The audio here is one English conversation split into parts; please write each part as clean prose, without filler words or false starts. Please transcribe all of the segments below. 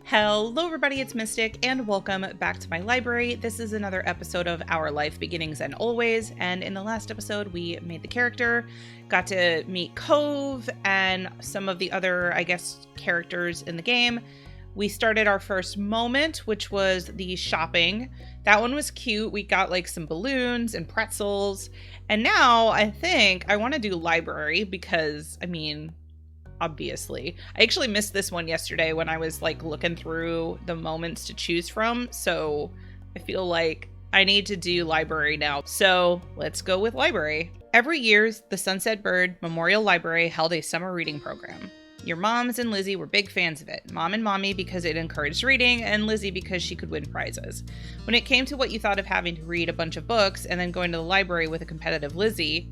Hello everybody, it's Mystic, and welcome back to my library. This is another episode of Our Life Beginnings and Always, and in the last episode we made the character, got to meet Cove and some of the other, characters in the game. We started our first moment, which was the shopping. That one was cute. We got like some balloons and pretzels, and now I think I want to do library because, obviously. I actually missed this one yesterday when I was like looking through the moments to choose from, so I feel like I need to do library now. So let's go with library. Every year, the Sunset Bird Memorial Library held a summer reading program. Your moms and Lizzie were big fans of it. Mom and Mommy because it encouraged reading, and Lizzie because she could win prizes. When it came to what you thought of having to read a bunch of books and then going to the library with a competitive Lizzie,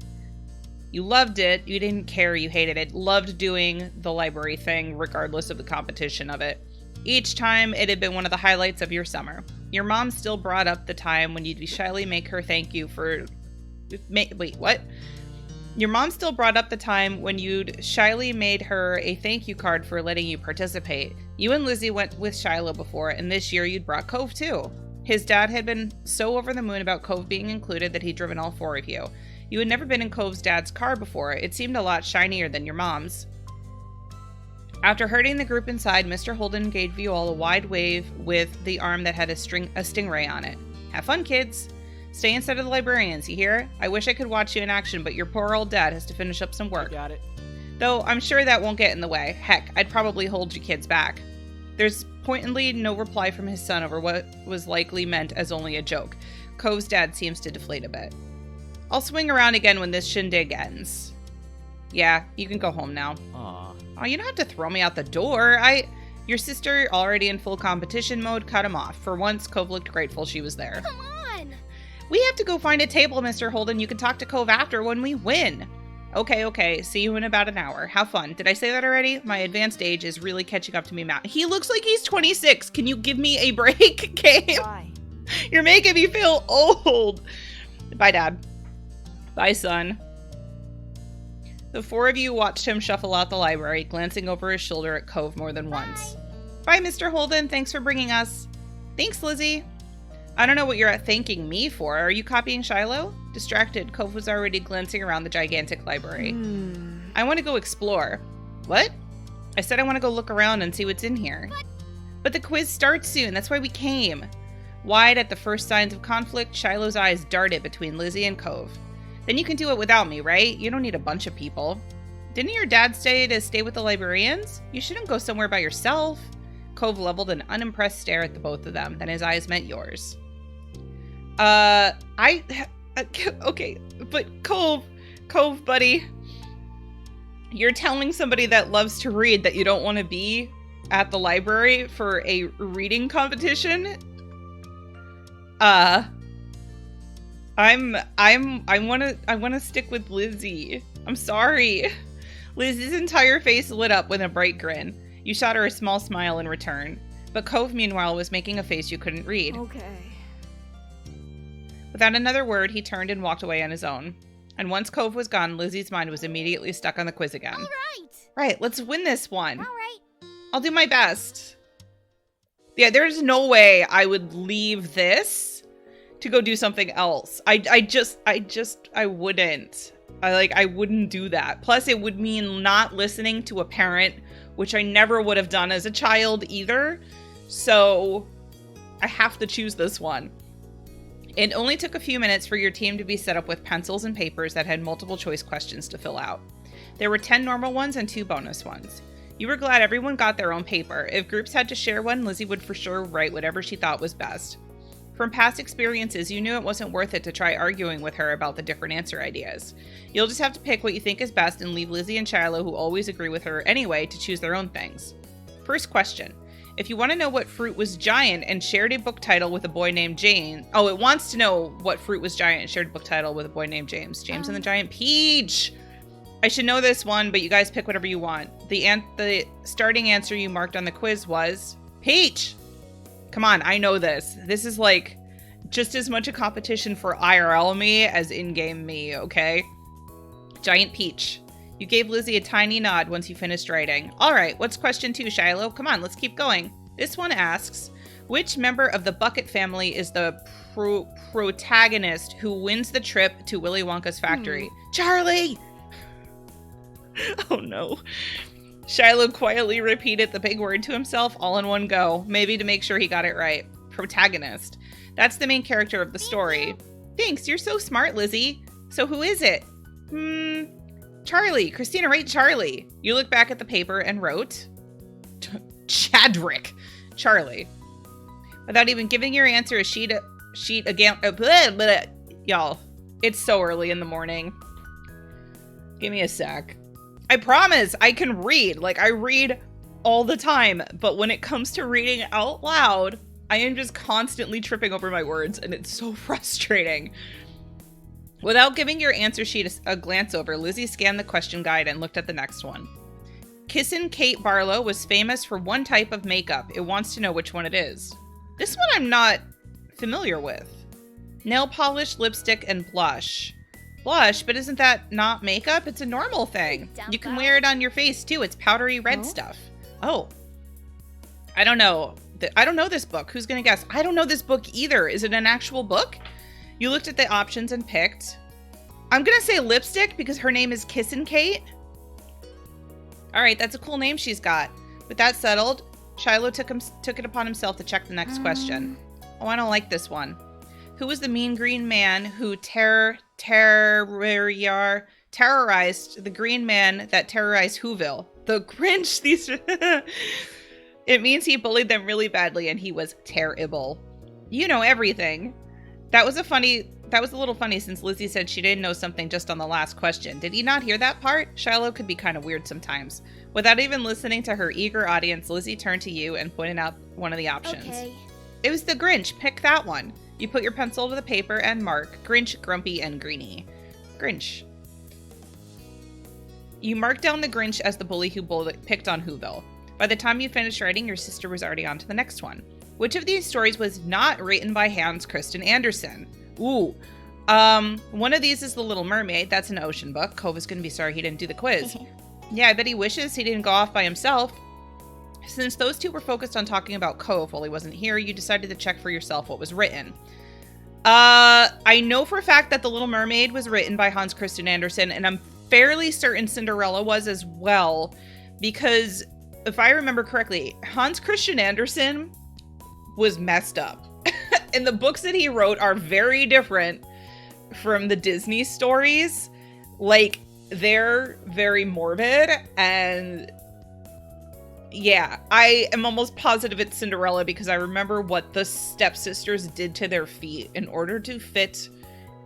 you loved it, you didn't care, you hated it, loved doing the library thing regardless of the competition of it. Each time, it had been one of the highlights of your summer. Your mom still brought up the time when you'd shyly make her thank you for... Wait, what? Your mom still brought up the time when you'd shyly made her a thank you card for letting you participate. You and Lizzie went with Shiloh before, and this year you'd brought Cove too. His dad had been so over the moon about Cove being included that he'd driven all four of you. You had never been in Cove's dad's car before. It seemed a lot shinier than your mom's. After herding the group inside, Mr. Holden gave you all a wide wave with the arm that had a stingray on it. Have fun, kids. Stay instead of the librarians, you hear? I wish I could watch you in action, but your poor old dad has to finish up some work. Got it. Though I'm sure that won't get in the way. Heck, I'd probably hold you kids back. There's pointedly no reply from his son over what was likely meant as only a joke. Cove's dad seems to deflate a bit. I'll swing around again when this shindig ends. Yeah, you can go home now. Aw. Oh, you don't have to throw me out the door. Your sister, already in full competition mode, cut him off. For once, Cove looked grateful she was there. Come on! We have to go find a table, Mr. Holden. You can talk to Cove after when we win. Okay. See you in about an hour. Have fun. Did I say that already? My advanced age is really catching up to me, Matt. He looks like he's 26. Can you give me a break, Gabe? Bye. You're making me feel old. Bye, Dad. Bye, son. The four of you watched him shuffle out the library, glancing over his shoulder at Cove more than once. Bye, Mr. Holden. Thanks for bringing us. Thanks, Lizzie. I don't know what you're thanking me for. Are you copying Shiloh? Distracted, Cove was already glancing around the gigantic library. I want to go explore. What? I said I want to go look around and see what's in here. But the quiz starts soon. That's why we came. Wide at the first signs of conflict, Shiloh's eyes darted between Lizzie and Cove. Then you can do it without me, right? You don't need a bunch of people. Didn't your dad say to stay with the librarians? You shouldn't go somewhere by yourself. Cove leveled an unimpressed stare at the both of them, then his eyes met yours. Okay, but Cove, buddy. You're telling somebody that loves to read that you don't want to be at the library for a reading competition? I want to stick with Lizzie. I'm sorry. Lizzie's entire face lit up with a bright grin. You shot her a small smile in return. But Cove, meanwhile, was making a face you couldn't read. Okay. Without another word, he turned and walked away on his own. And once Cove was gone, Lizzie's mind was immediately stuck on the quiz again. All right. Right, let's win this one. All right. I'll do my best. Yeah, there's no way I would leave this to go do something else. I wouldn't. I wouldn't do that. Plus, it would mean not listening to a parent, which I never would have done as a child either. So I have to choose this one. It only took a few minutes for your team to be set up with pencils and papers that had multiple choice questions to fill out. There were 10 normal ones and 2 bonus ones. You were glad everyone got their own paper. If groups had to share one, Lizzie would for sure write whatever she thought was best. From past experiences, you knew it wasn't worth it to try arguing with her about the different answer ideas. You'll just have to pick what you think is best and leave Lizzie and Shiloh, who always agree with her anyway, to choose their own things. First question. If you want to know what fruit was giant and shared a book title with a boy named James... Oh, it wants to know what fruit was giant and shared a book title with a boy named James. James and the Giant Peach! I should know this one, but you guys pick whatever you want. The starting answer you marked on the quiz was... Peach! Come on, I know this. This is like just as much a competition for IRL me as in-game me, okay? Giant Peach. You gave Lizzie a tiny nod once you finished writing. All right, what's question 2, Shiloh? Come on, let's keep going. This one asks, which member of the Bucket family is the protagonist who wins the trip to Willy Wonka's factory? Charlie! Oh no. Shiloh quietly repeated the big word to himself all in one go, maybe to make sure he got it right. Protagonist. That's the main character of the story. Thanks, you're so smart, Lizzie. So who is it? Charlie. Christina, write Charlie. You look back at the paper and wrote Chadrick. Charlie. Without even giving your answer a sheet again. Y'all, it's so early in the morning. Give me a sec. I promise I can read. Like, I read all the time, but when it comes to reading out loud, I am just constantly tripping over my words, and it's so frustrating. Without giving your answer sheet a glance over, Lizzie scanned the question guide and looked at the next one. Kissin' Kate Barlow was famous for one type of makeup. It wants to know which one it is. This one I'm not familiar with. Nail polish, lipstick, and blush. Blush, but isn't that not makeup? It's a normal thing. You can wear it on your face too. It's powdery red stuff. Oh. I don't know. I don't know this book. Who's gonna guess? I don't know this book either. Is it an actual book? You looked at the options and picked. I'm gonna say lipstick because her name is Kissin' Kate. All right, that's a cool name she's got. With that settled, Shiloh took it upon himself to check the next question. Oh, I don't like this one. Who was the mean green man who terrorized the green man that terrorized Whoville? The Grinch. These It means he bullied them really badly and he was terrible. You know everything. That was a little funny since Lizzie said she didn't know something just on the last question. Did he not hear that part? Shiloh could be kind of weird sometimes. Without even listening to her eager audience, Lizzie turned to you and pointed out one of the options. Okay. It was the Grinch. Pick that one. You put your pencil to the paper and mark Grinch, Grumpy, and Greenie. Grinch. You marked down the Grinch as the bully who picked on Whoville. By the time you finished writing, your sister was already on to the next one. Which of these stories was not written by Hans Christian Andersen? Ooh. One of these is The Little Mermaid. That's an ocean book. Cove is going to be sorry he didn't do the quiz. Yeah, I bet he wishes he didn't go off by himself. Since those two were focused on talking about Cove while he wasn't here, you decided to check for yourself what was written. I know for a fact that The Little Mermaid was written by Hans Christian Andersen, and I'm fairly certain Cinderella was as well, because if I remember correctly, Hans Christian Andersen was messed up. And the books that he wrote are very different from the Disney stories. Like, they're very morbid, and yeah, I am almost positive it's Cinderella because I remember what the stepsisters did to their feet in order to fit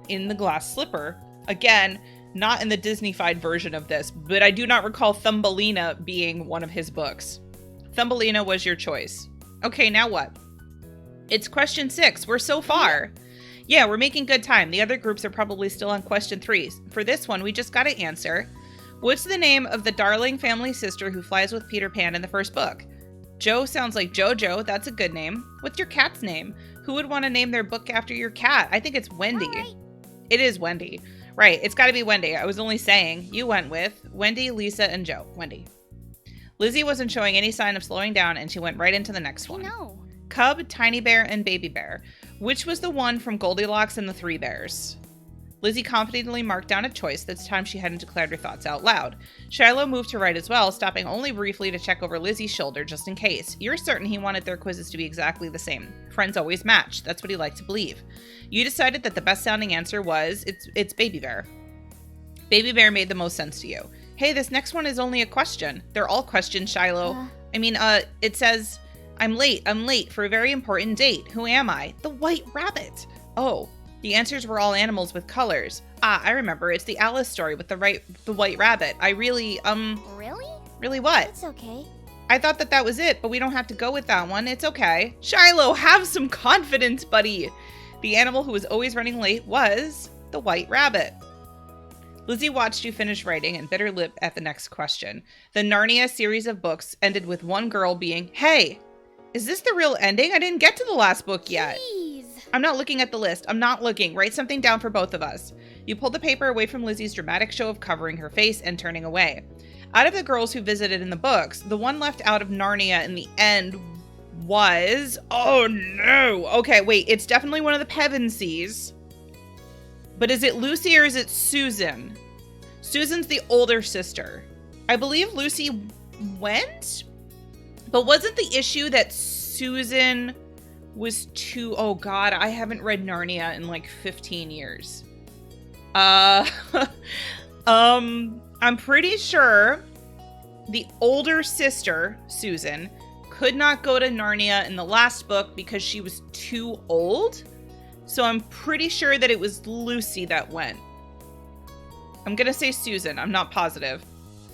in the glass slipper. Again, not in the Disney-fied version of this, but I do not recall Thumbelina being one of his books. Thumbelina was your choice. Okay, now what? It's question 6. We're so far. Yeah, we're making good time. The other groups are probably still on question 3. For this one, we just got to answer. What's the name of the darling family sister who flies with Peter Pan in the first book? Jo sounds like Jojo. That's a good name. What's your cat's name? Who would want to name their book after your cat? I think it's Wendy. Right. It is Wendy. Right, it's got to be Wendy. I was only saying. You went with Wendy, Lisa, and Jo. Wendy. Lizzie wasn't showing any sign of slowing down, and she went right into the next one. No. Cub, Tiny Bear, and Baby Bear. Which was the one from Goldilocks and the Three Bears? Lizzie confidently marked down a choice. This time she hadn't declared her thoughts out loud. Shiloh moved to write as well, stopping only briefly to check over Lizzie's shoulder just in case. You're certain he wanted their quizzes to be exactly the same. Friends always match. That's what he liked to believe. You decided that the best sounding answer was, it's Baby Bear. Baby Bear made the most sense to you. Hey, this next one is only a question. They're all questions, Shiloh. It says, I'm late for a very important date. Who am I? The White Rabbit. Oh. The answers were all animals with colors. Ah, I remember. It's the Alice story with the White Rabbit. I really, Really? Really what? It's okay. I thought that was it, but we don't have to go with that one. It's okay. Shiloh, have some confidence, buddy. The animal who was always running late was the White Rabbit. Lizzie watched you finish writing and bit her lip at the next question. The Narnia series of books ended with one girl being, hey, is this the real ending? I didn't get to the last book yet. Jeez. I'm not looking at the list. I'm not looking. Write something down for both of us. You pulled the paper away from Lizzie's dramatic show of covering her face and turning away. Out of the girls who visited in the books, the one left out of Narnia in the end was... Oh, no. Okay, wait. It's definitely one of the Pevensies. But is it Lucy or is it Susan? Susan's the older sister. I believe Lucy went, but wasn't the issue that Susan was too... Oh, God, I haven't read Narnia in like 15 years. I'm pretty sure the older sister, Susan, could not go to Narnia in the last book because she was too old. So I'm pretty sure that it was Lucy that went. I'm going to say Susan. I'm not positive.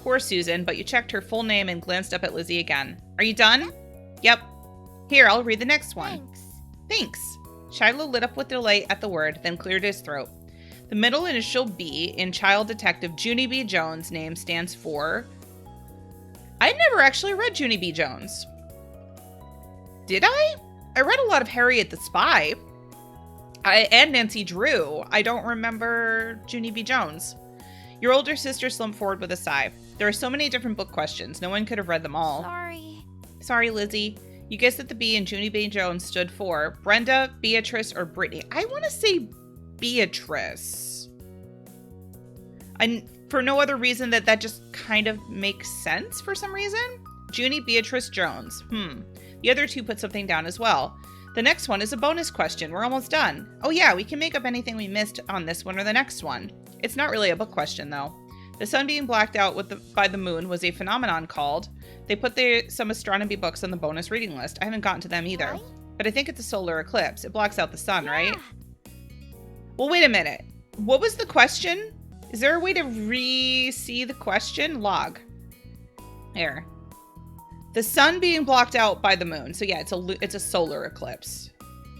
Poor Susan, but you checked her full name and glanced up at Lizzie again. Are you done? Yep. Here, I'll read the next one. Thanks. Shiloh lit up with delight at the word, then cleared his throat. The middle initial B in Child Detective Junie B. Jones' name stands for... I never actually read Junie B. Jones. Did I? I read a lot of Harriet the Spy. And Nancy Drew. I don't remember Junie B. Jones. Your older sister slumped forward with a sigh. There are so many different book questions. No one could have read them all. Sorry, Lizzie. You guessed that the B in Junie B. Jones stood for Brenda, Beatrice, or Brittany. I want to say Beatrice. And for no other reason that just kind of makes sense for some reason. Junie Beatrice Jones. The other two put something down as well. The next one is a bonus question. We're almost done. Oh yeah, we can make up anything we missed on this one or the next one. It's not really a book question though. The sun being blacked out by the moon was a phenomenon called... They put some astronomy books on the bonus reading list. I haven't gotten to them either. But I think it's a solar eclipse. It blocks out the sun, right? Well, wait a minute. What was the question? Is there a way to see the question? Log. There. The sun being blocked out by the moon. So yeah, it's a solar eclipse.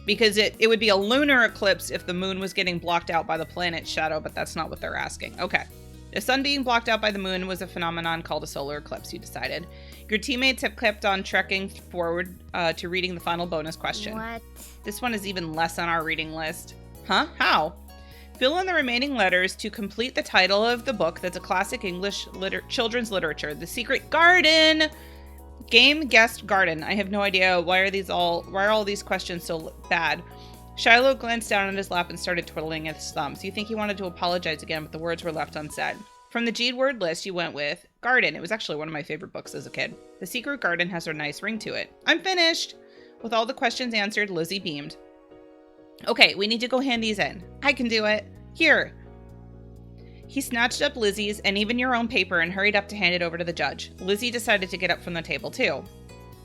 Because it would be a lunar eclipse if the moon was getting blocked out by the planet's shadow, but that's not what they're asking. Okay. The sun being blocked out by the moon was a phenomenon called a solar eclipse, you decided. Your teammates have kept on trekking forward to reading the final bonus question. What? This one is even less on our reading list. Huh? How? Fill in the remaining letters to complete the title of the book that's a classic English children's literature, The Secret Garden. Game guessed garden. I have no idea why are all these questions so bad. Shiloh glanced down at his lap and started twiddling his thumbs. You think he wanted to apologize again, but the words were left unsaid. From the G'd word list, you went with garden. It was actually one of my favorite books as a kid. The Secret Garden has a nice ring to it. I'm finished. With all the questions answered, Lizzie beamed. Okay, we need to go hand these in. I can do it. Here. He snatched up Lizzie's and even your own paper and hurried up to hand it over to the judge. Lizzie decided to get up from the table too.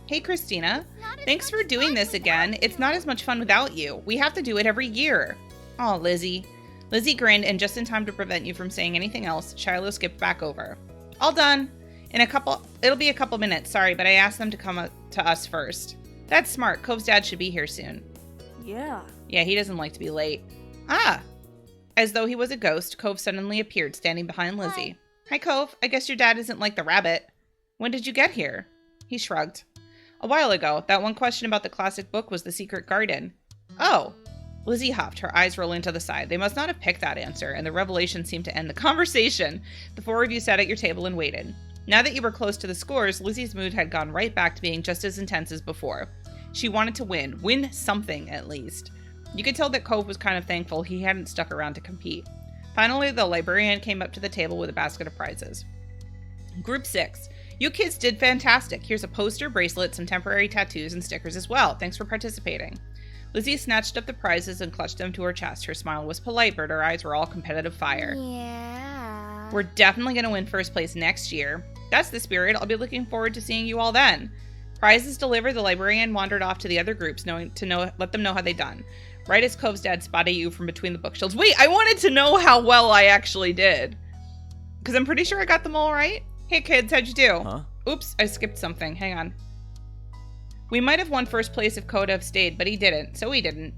Hey, Christina. Thanks for doing this again. It's not as much fun without you. We have to do it every year. Aw, Lizzie. Lizzie grinned, and just in time to prevent you from saying anything else, Shiloh skipped back over. All done. It'll be a couple minutes, sorry, but I asked them to come to us first. That's smart. Cove's dad should be here soon. Yeah. Yeah, he doesn't like to be late. Ah. As though he was a ghost, Cove suddenly appeared, standing behind Lizzie. Hi, Cove. I guess your dad isn't like the rabbit. When did you get here? He shrugged. A while ago. That one question about the classic book was The Secret Garden. Oh. Lizzie hopped, her eyes rolling to the side. They must not have picked that answer, and the revelation seemed to end the conversation. The four of you sat at your table and waited. Now that you were close to the scores, Lizzie's mood had gone right back to being just as intense as before. She wanted to win. Win something, at least. You could tell that Cove was kind of thankful he hadn't stuck around to compete. Finally, the librarian came up to the table with a basket of prizes. Group 6. You kids did fantastic. Here's a poster, bracelet, some temporary tattoos, and stickers as well. Thanks for participating. Lizzie snatched up the prizes and clutched them to her chest. Her smile was polite, but her eyes were all competitive fire. Yeah. We're definitely going to win first place next year. That's the spirit. I'll be looking forward to seeing you all then. Prizes delivered, the librarian wandered off to the other groups, let them know how they done. Right as Cove's dad spotted you from between the bookshelves. Wait, I wanted to know how well I actually did. Because I'm pretty sure I got them all right. Hey kids, how'd you do? Huh? Oops, I skipped something. Hang on. We might have won first place if Code have stayed, but he didn't, so he didn't.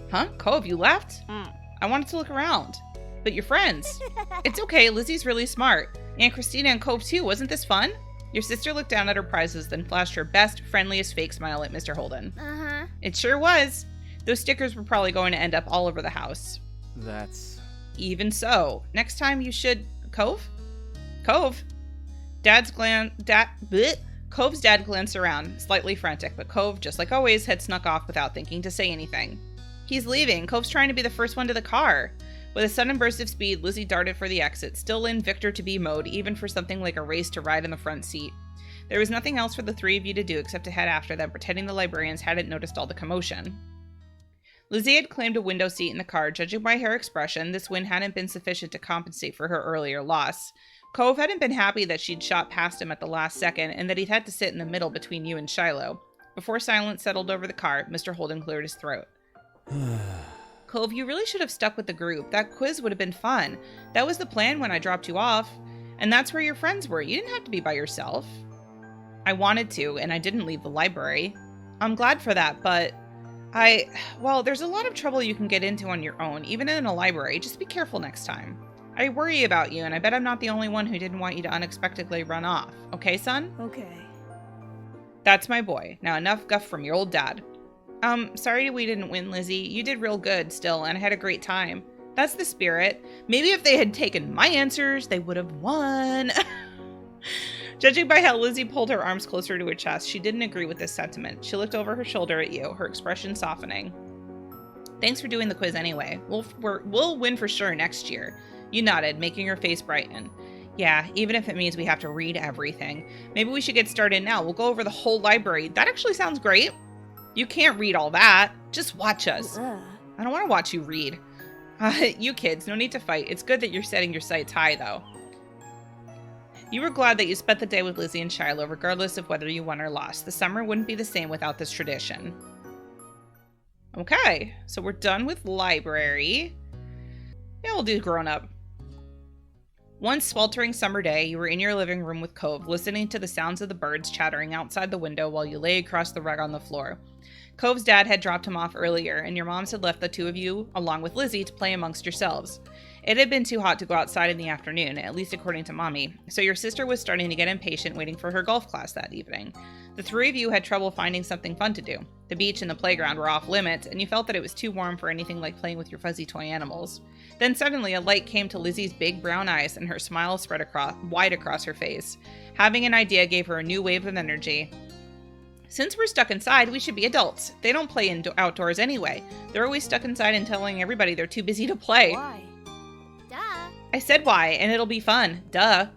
Huh? Cove, you left? I wanted to look around. But you're friends. It's okay, Lizzie's really smart. And Christina and Cove too, wasn't this fun? Your sister looked down at her prizes, then flashed her best, friendliest fake smile at Mr. Holden. Uh-huh. It sure was. Those stickers were probably going to end up all over the house. That's... Even so. Next time you should... Cove? Cove? Dad's Cove's dad glanced around, slightly frantic, but Cove, just like always, had snuck off without thinking to say anything. He's leaving. Cove's trying to be the first one to the car. With a sudden burst of speed, Lizzie darted for the exit, still in Victor-to-be mode, even for something like a race to ride in the front seat. There was nothing else for the three of you to do except to head after them, pretending the librarians hadn't noticed all the commotion. Lizzie had claimed a window seat in the car. Judging by her expression, this win hadn't been sufficient to compensate for her earlier loss. Cove hadn't been happy that she'd shot past him at the last second, and that he'd had to sit in the middle between you and Shiloh. Before silence settled over the car, Mr. Holden cleared his throat. Cove, you really should have stuck with the group. That quiz would have been fun. That was the plan when I dropped you off. And that's where your friends were. You didn't have to be by yourself. I wanted to, and I didn't leave the library. I'm glad for that, but well, there's a lot of trouble you can get into on your own, even in a library. Just be careful next time. I worry about you, and I bet I'm not the only one who didn't want you to unexpectedly run off. Okay, son? Okay. That's my boy. Now enough guff from your old dad. Sorry we didn't win, Lizzie. You did real good still, and I had a great time. That's the spirit. Maybe if they had taken my answers, they would have won. Judging by how Lizzie pulled her arms closer to her chest, she didn't agree with this sentiment. She looked over her shoulder at you, her expression softening. Thanks for doing the quiz anyway. We'll win for sure next year. You nodded, making her face brighten. Yeah, even if it means we have to read everything. Maybe we should get started now. We'll go over the whole library. That actually sounds great. You can't read all that. Just watch us. I don't want to watch you read. You kids, no need to fight. It's good that you're setting your sights high, though. You were glad that you spent the day with Lizzie and Shiloh, regardless of whether you won or lost. The summer wouldn't be the same without this tradition. Okay, so we're done with library. Yeah, we'll do grown up. One sweltering summer day, you were in your living room with Cove, listening to the sounds of the birds chattering outside the window while you lay across the rug on the floor. Cove's dad had dropped him off earlier, and your moms had left the two of you, along with Lizzie, to play amongst yourselves. It had been too hot to go outside in the afternoon, at least according to Mommy, so your sister was starting to get impatient waiting for her golf class that evening. The three of you had trouble finding something fun to do. The beach and the playground were off limits, and you felt that it was too warm for anything like playing with your fuzzy toy animals. Then suddenly a light came to Lizzie's big brown eyes, and her smile spread wide across her face. Having an idea gave her a new wave of energy. Since we're stuck inside, we should be adults. They don't play outdoors anyway. They're always stuck inside and telling everybody they're too busy to play. Why? Duh. I said why, and it'll be fun. Duh.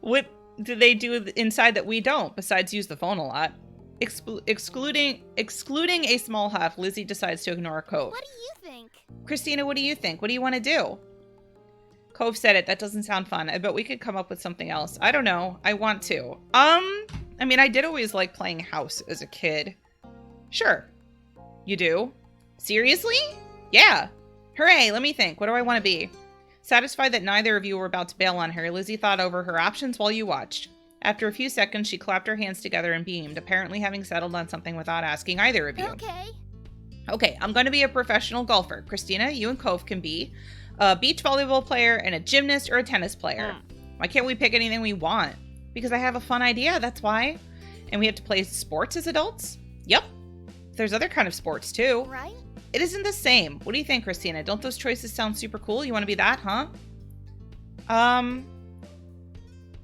What do they do inside that we don't, besides use the phone a lot? Excluding a small huff, Lizzie decides to ignore Cove. What do you think? Christina, what do you think? What do you want to do? Cove said it. That doesn't sound fun. I bet we could come up with something else. I don't know. I want to. I mean, I did always like playing house as a kid. Sure. You do? Seriously? Yeah. Hooray, let me think. What do I want to be? Satisfied that neither of you were about to bail on her, Lizzie thought over her options while you watched. After a few seconds, she clapped her hands together and beamed, apparently having settled on something without asking either of you. Okay, I'm going to be a professional golfer. Christina, you and Cove can be a beach volleyball player and a gymnast or a tennis player. Why can't we pick anything we want? Because I have a fun idea, that's why. And we have to play sports as adults? Yep. There's other kind of sports too. Right? It isn't the same. What do you think, Christina? Don't those choices sound super cool? You want to be that, huh?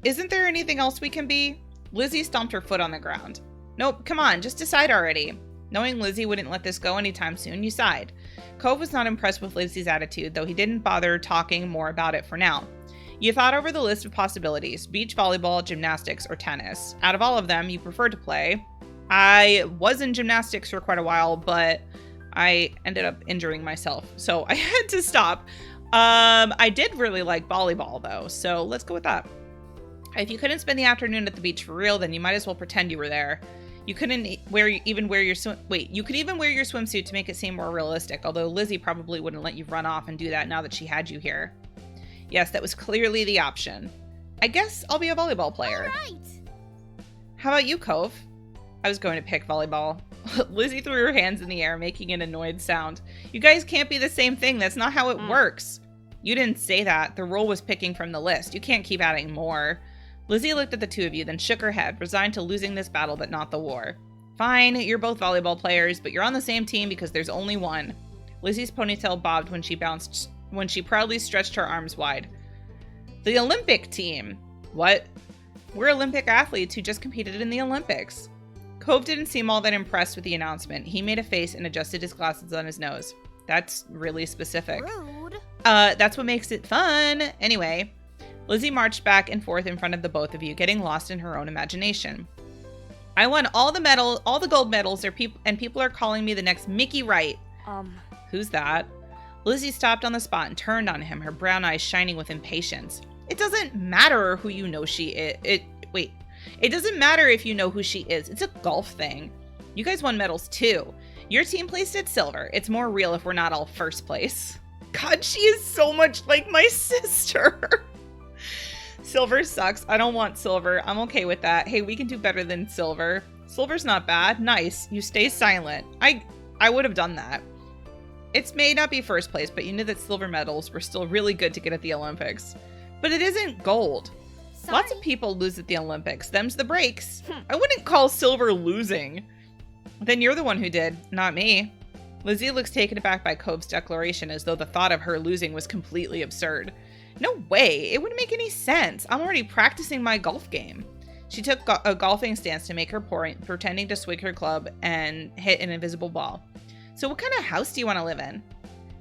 Isn't there anything else we can be? Lizzie stomped her foot on the ground. Nope, come on, just decide already. Knowing Lizzie wouldn't let this go anytime soon, you sighed. Cove was not impressed with Lizzie's attitude, though he didn't bother talking more about it for now. You thought over the list of possibilities: beach volleyball, gymnastics, or tennis. Out of all of them, you preferred to play. I was in gymnastics for quite a while, but I ended up injuring myself, so I had to stop. I did really like volleyball, though, so let's go with that. If you couldn't spend the afternoon at the beach for real, then you might as well pretend you were there. You could even wear your swimsuit to make it seem more realistic, although Lizzie probably wouldn't let you run off and do that now that she had you here. Yes, that was clearly the option. I guess I'll be a volleyball player. All right. How about you, Cove? I was going to pick volleyball. Lizzie threw her hands in the air, making an annoyed sound. You guys can't be the same thing. That's not how it works. You didn't say that. The rule was picking from the list. You can't keep adding more. Lizzie looked at the two of you, then shook her head, resigned to losing this battle but not the war. Fine, you're both volleyball players, but you're on the same team because there's only one. Lizzie's ponytail bobbed when she proudly stretched her arms wide. The Olympic team. What? We're Olympic athletes who just competed in the Olympics. Cove didn't seem all that impressed with the announcement. He made a face and adjusted his glasses on his nose. That's really specific. Rude. That's what makes it fun. Anyway, Lizzie marched back and forth in front of the both of you, getting lost in her own imagination. I won all the gold medals, and people are calling me the next Mickey Wright. Who's that? Lizzie stopped on the spot and turned on him, her brown eyes shining with impatience. It doesn't matter who you know she is. It doesn't matter if you know who she is. It's a golf thing. You guys won medals too. Your team placed at silver. It's more real if we're not all first place. God, she is so much like my sister. Silver sucks. I don't want silver. I'm okay with that. Hey, we can do better than silver. Silver's not bad. Nice. You stay silent. I would have done that. It may not be first place, but you knew that silver medals were still really good to get at the Olympics. But it isn't gold. Sorry. Lots of people lose at the Olympics. Them's the breaks. I wouldn't call silver losing. Then you're the one who did, not me. Lizzie looks taken aback by Cove's declaration, as though the thought of her losing was completely absurd. No way. It wouldn't make any sense. I'm already practicing my golf game. She took a golfing stance to make her point, pretending to swing her club and hit an invisible ball. So what kind of house do you want to live in?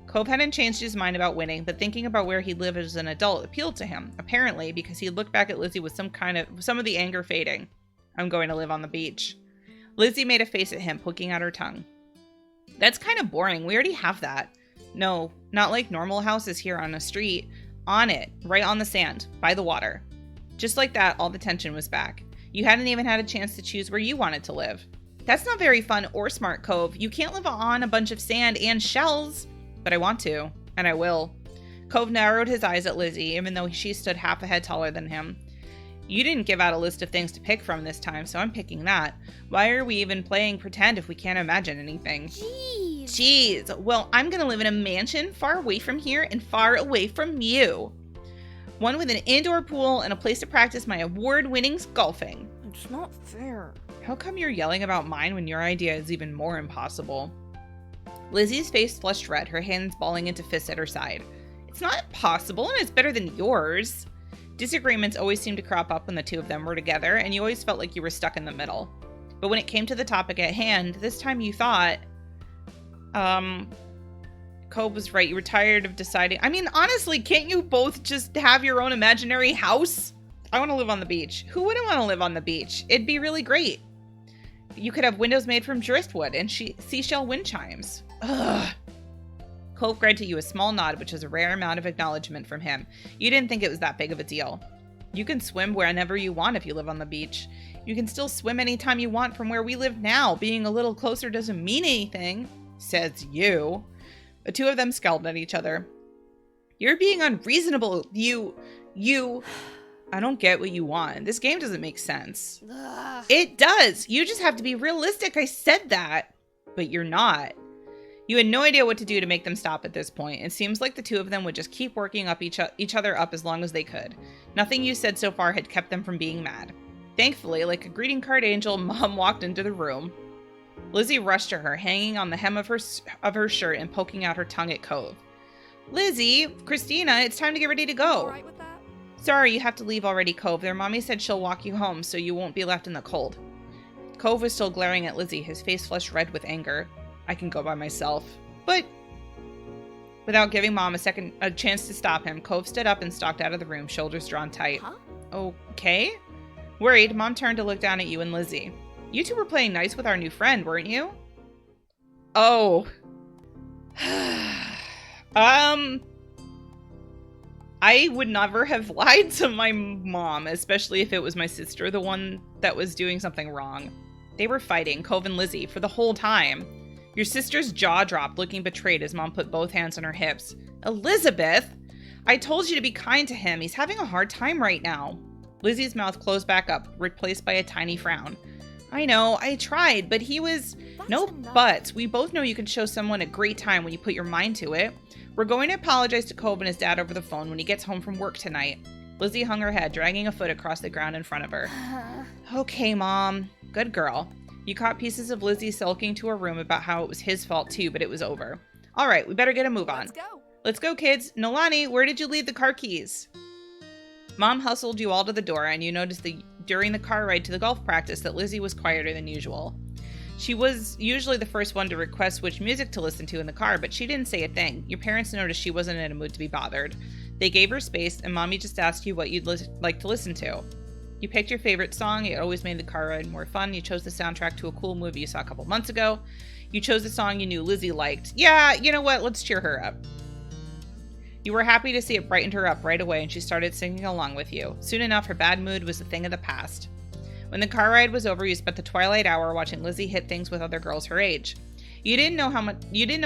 Cove hadn't changed his mind about winning, but thinking about where he'd live as an adult appealed to him, apparently because he looked back at Lizzie with some of the anger fading. I'm going to live on the beach. Lizzie made a face at him, poking out her tongue. That's kind of boring. We already have that. No, not like normal houses here on a street. On it, right on the sand, by the water. Just like that, all the tension was back. You hadn't even had a chance to choose where you wanted to live. That's not very fun or smart, Cove. You can't live on a bunch of sand and shells. But I want to, and I will. Cove narrowed his eyes at Lizzie, even though she stood half a head taller than him. You didn't give out a list of things to pick from this time, so I'm picking that. Why are we even playing pretend if we can't imagine anything? Jeez. Well, I'm gonna live in a mansion far away from here and far away from you. One with an indoor pool and a place to practice my award-winning golfing. It's not fair. How come you're yelling about mine when your idea is even more impossible? Lizzie's face flushed red, her hands balling into fists at her side. It's not possible, and it's better than yours. Disagreements always seemed to crop up when the two of them were together, and you always felt like you were stuck in the middle. But when it came to the topic at hand, this time you thought, Cove was right. You were tired of deciding. I mean, honestly, can't you both just have your own imaginary house? I want to live on the beach. Who wouldn't want to live on the beach? It'd be really great. You could have windows made from driftwood and seashell wind chimes. Ugh. Cove granted you a small nod, which was a rare amount of acknowledgement from him. You didn't think it was that big of a deal. You can swim whenever you want if you live on the beach. You can still swim anytime you want from where we live now. Being a little closer doesn't mean anything, says you. The two of them scowled at each other. You're being unreasonable. I don't get what you want. This game doesn't make sense. Ugh. It does. You just have to be realistic. I said that. But you're not. You had no idea what to do to make them stop at this point. It seems like the two of them would just keep working up each other up as long as they could. Nothing you said so far had kept them from being mad. Thankfully, like a greeting card angel, Mom walked into the room. Lizzie rushed to her, hanging on the hem of her shirt and poking out her tongue at Cove. Lizzie, Christina, it's time to get ready to go. All right with that? Sorry, you have to leave already, Cove. Their mommy said she'll walk you home so you won't be left in the cold. Cove was still glaring at Lizzie, his face flushed red with anger. I can go by myself. But without giving Mom a chance to stop him, Cove stood up and stalked out of the room, shoulders drawn tight. Huh? Okay? Worried, Mom turned to look down at you and Lizzie. You two were playing nice with our new friend, weren't you? Oh. I would never have lied to my mom, especially if it was my sister, the one that was doing something wrong. They were fighting, Cove and Lizzie, for the whole time. Your sister's jaw dropped, looking betrayed as Mom put both hands on her hips. Elizabeth! I told you to be kind to him. He's having a hard time right now. Lizzie's mouth closed back up, replaced by a tiny frown. I know, I tried, but he was... No buts. We both know you can show someone a great time when you put your mind to it. We're going to apologize to Cove and his dad over the phone when he gets home from work tonight. Lizzie hung her head, dragging a foot across the ground in front of her. Okay, Mom. Good girl. You caught pieces of Lizzie sulking to her room about how it was his fault too, but it was over. All right, we better get a move on. Let's go. Let's go, kids. Nolani, where did you leave the car keys? Mom hustled you all to the door, and you noticed during the car ride to the golf practice that Lizzie was quieter than usual. She was usually the first one to request which music to listen to in the car, but she didn't say a thing. Your parents noticed she wasn't in a mood to be bothered. They gave her space, and Mommy just asked you what you'd like to listen to. You picked your favorite song. It always made the car ride more fun. You chose the soundtrack to a cool movie you saw a couple months ago. You chose a song you knew Lizzie liked. Yeah, you know what? Let's cheer her up. You were happy to see it brightened her up right away, and she started singing along with you. Soon enough, her bad mood was a thing of the past. When the car ride was over, you spent the twilight hour watching Lizzie hit things with other girls her age. You didn't know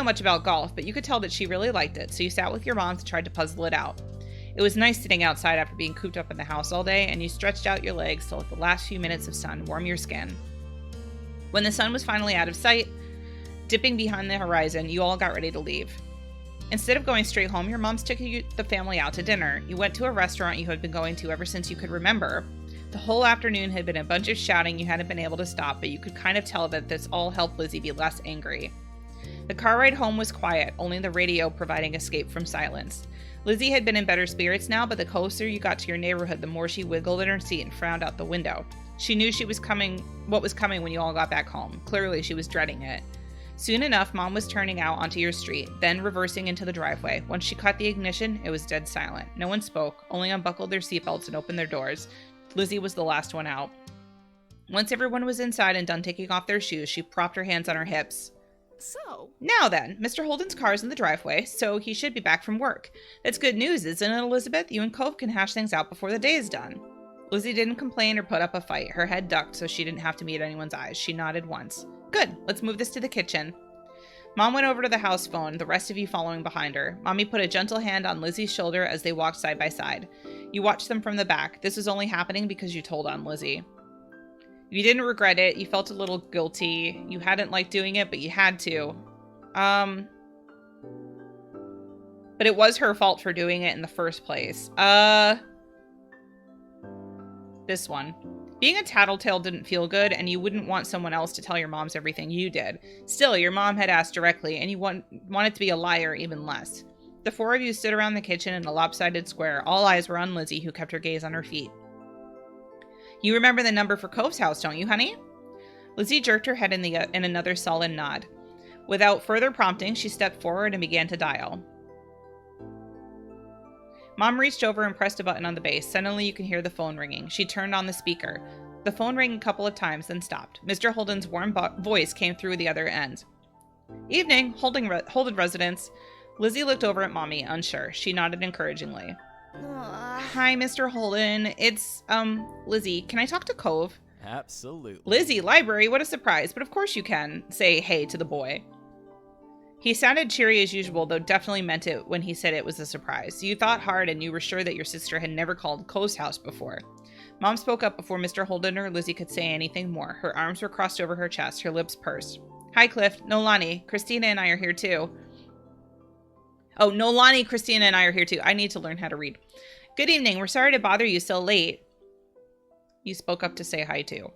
much about golf, but you could tell that she really liked it, so you sat with your mom and tried to puzzle it out. It was nice sitting outside after being cooped up in the house all day, and you stretched out your legs to let the last few minutes of sun warm your skin. When the sun was finally out of sight, dipping behind the horizon, you all got ready to leave. Instead of going straight home, your moms took the family out to dinner. You went to a restaurant you had been going to ever since you could remember. The whole afternoon had been a bunch of shouting you hadn't been able to stop, but you could kind of tell that this all helped Lizzie be less angry. The car ride home was quiet, only the radio providing escape from silence. Lizzie had been in better spirits now, but the closer you got to your neighborhood, the more she wiggled in her seat and frowned out the window. She knew what was coming when you all got back home. Clearly, she was dreading it. Soon enough, Mom was turning out onto your street, then reversing into the driveway. Once she caught the ignition, it was dead silent. No one spoke, only unbuckled their seatbelts and opened their doors. Lizzie was the last one out. Once everyone was inside and done taking off their shoes, she propped her hands on her hips. So, Now then, Mr. Holden's car's in the driveway, so he should be back from work. That's good news, isn't it, Elizabeth? You and Cove can hash things out before the day is done. Lizzie didn't complain or put up a fight. Her head ducked so she didn't have to meet anyone's eyes. She nodded once. Good, let's move this to the kitchen. Mom went over to the house phone, the rest of you following behind her. Mommy put a gentle hand on Lizzie's shoulder as they walked side by side. You watched them from the back. This was only happening because you told on Lizzie. You didn't regret it. You felt a little guilty. You hadn't liked doing it, but you had to. But it was her fault for doing it in the first place. This one. Being a tattletale didn't feel good, and you wouldn't want someone else to tell your moms everything you did. Still, your mom had asked directly, and you wanted to be a liar even less. The four of you stood around the kitchen in a lopsided square. All eyes were on Lizzie, who kept her gaze on her feet. You remember the number for Cove's house, don't you, honey? Lizzie jerked her head in another sullen nod. Without further prompting, she stepped forward and began to dial. Mom reached over and pressed a button on the base. Suddenly, you can hear the phone ringing. She turned on the speaker. The phone rang a couple of times, then stopped. Mr. Holden's warm voice came through the other end. Evening, Holden residence. Lizzie looked over at Mommy, unsure. She nodded encouragingly. Hi, Mr. Holden. It's, Lizzie. Can I talk to Cove? Absolutely. Lizzie, library, what a surprise. But of course you can. Say hey to the boy. He sounded cheery as usual, though definitely meant it when he said it was a surprise. You thought hard and you were sure that your sister had never called Cove's house before. Mom spoke up before Mr. Holden or Lizzie could say anything more. Her arms were crossed over her chest, her lips pursed. Hi, Cliff. Nolani. Christina and I are here too. Oh, Nolani, Christina and I are here too. I need to learn how to read. Good evening. We're sorry to bother you so late. You spoke up to say hi too.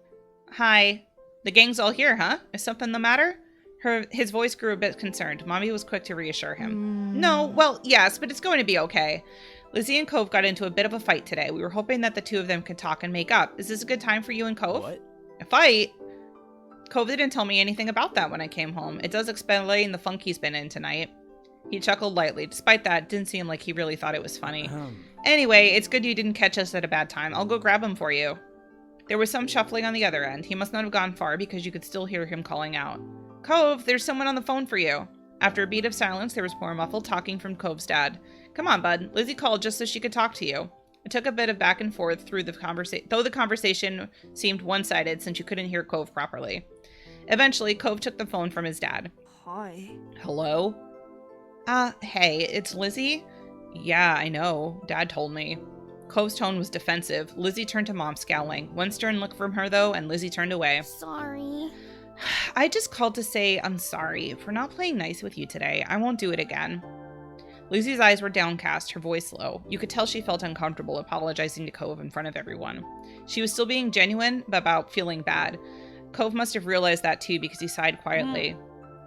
Hi. The gang's all here, huh? Is something the matter? His voice grew a bit concerned. Mommy was quick to reassure him. No, well, yes, but it's going to be okay. Lizzie and Cove got into a bit of a fight today. We were hoping that the two of them could talk and make up. Is this a good time for you and Cove? What? A fight? Cove didn't tell me anything about that when I came home. It does explain the funk he's been in tonight. He chuckled lightly. Despite that, it didn't seem like he really thought it was funny. Anyway, it's good you didn't catch us at a bad time. I'll go grab him for you. There was some shuffling on the other end. He must not have gone far because you could still hear him calling out. Cove, there's someone on the phone for you. After a beat of silence, there was more muffled talking from Cove's dad. Come on, bud. Lizzie called just so she could talk to you. It took a bit of back and forth through the conversation, though the conversation seemed one-sided since you couldn't hear Cove properly. Eventually, Cove took the phone from his dad. Hi. Hello? Hey, it's Lizzie? Yeah, I know. Dad told me. Cove's tone was defensive. Lizzie turned to Mom, scowling. One stern look from her, though, and Lizzie turned away. Sorry. I just called to say I'm sorry for not playing nice with you today. I won't do it again. Lizzie's eyes were downcast, her voice low. You could tell she felt uncomfortable apologizing to Cove in front of everyone. She was still being genuine about feeling bad. Cove must have realized that too because he sighed quietly.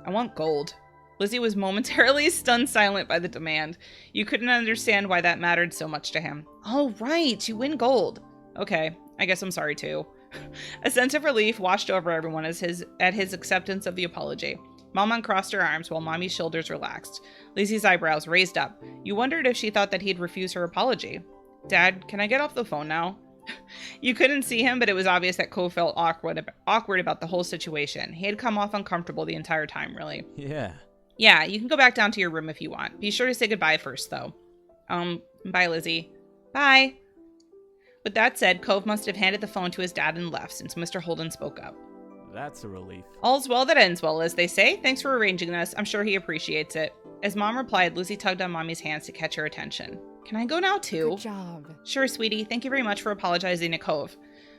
I want gold. Lizzie was momentarily stunned silent by the demand. You couldn't understand why that mattered so much to him. Oh, right, you win gold. Okay, I guess I'm sorry too. A sense of relief washed over everyone at his acceptance of the apology. Mom uncrossed her arms while Mommy's shoulders relaxed. Lizzie's eyebrows raised up. You wondered if she thought that he'd refuse her apology. Dad, can I get off the phone now? You couldn't see him, but it was obvious that Cove felt awkward about the whole situation. He had come off uncomfortable the entire time, really. Yeah, you can go back down to your room if you want. Be sure to say goodbye first, though. Bye, Lizzie. Bye. With that said, Cove must have handed the phone to his dad and left, since Mr. Holden spoke up. That's a relief. All's well that ends well, as they say. Thanks for arranging this. I'm sure he appreciates it. As Mom replied, Lizzie tugged on Mommy's hands to catch her attention. Can I go now, too? Good job. Sure, sweetie. Thank you very much for apologizing to Cove.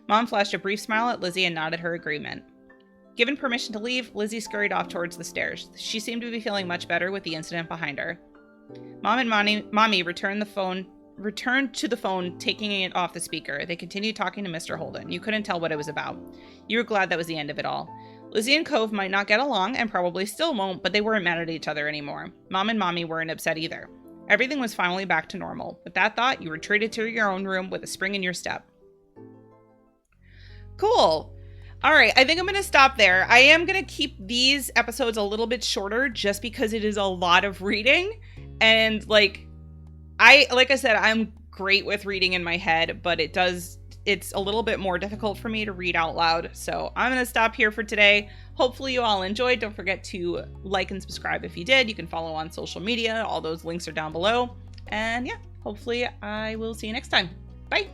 Mom flashed a brief smile at Lizzie and nodded her agreement. Given permission to leave, Lizzie scurried off towards the stairs. She seemed to be feeling much better with the incident behind her. Mom and Mommy returned to the phone, taking it off the speaker. They continued talking to Mr. Holden. You couldn't tell what it was about. You were glad that was the end of it all. Lizzie and Cove might not get along, and probably still won't, but they weren't mad at each other anymore. Mom and Mommy weren't upset either. Everything was finally back to normal. With that thought, you retreated to your own room with a spring in your step. Cool. All right, I think I'm going to stop there. I am going to keep these episodes a little bit shorter just because it is a lot of reading. And like I said, I'm great with reading in my head, but it's a little bit more difficult for me to read out loud. So I'm going to stop here for today. Hopefully you all enjoyed. Don't forget to like and subscribe if you did. You can follow on social media. All those links are down below. And yeah, hopefully I will see you next time. Bye.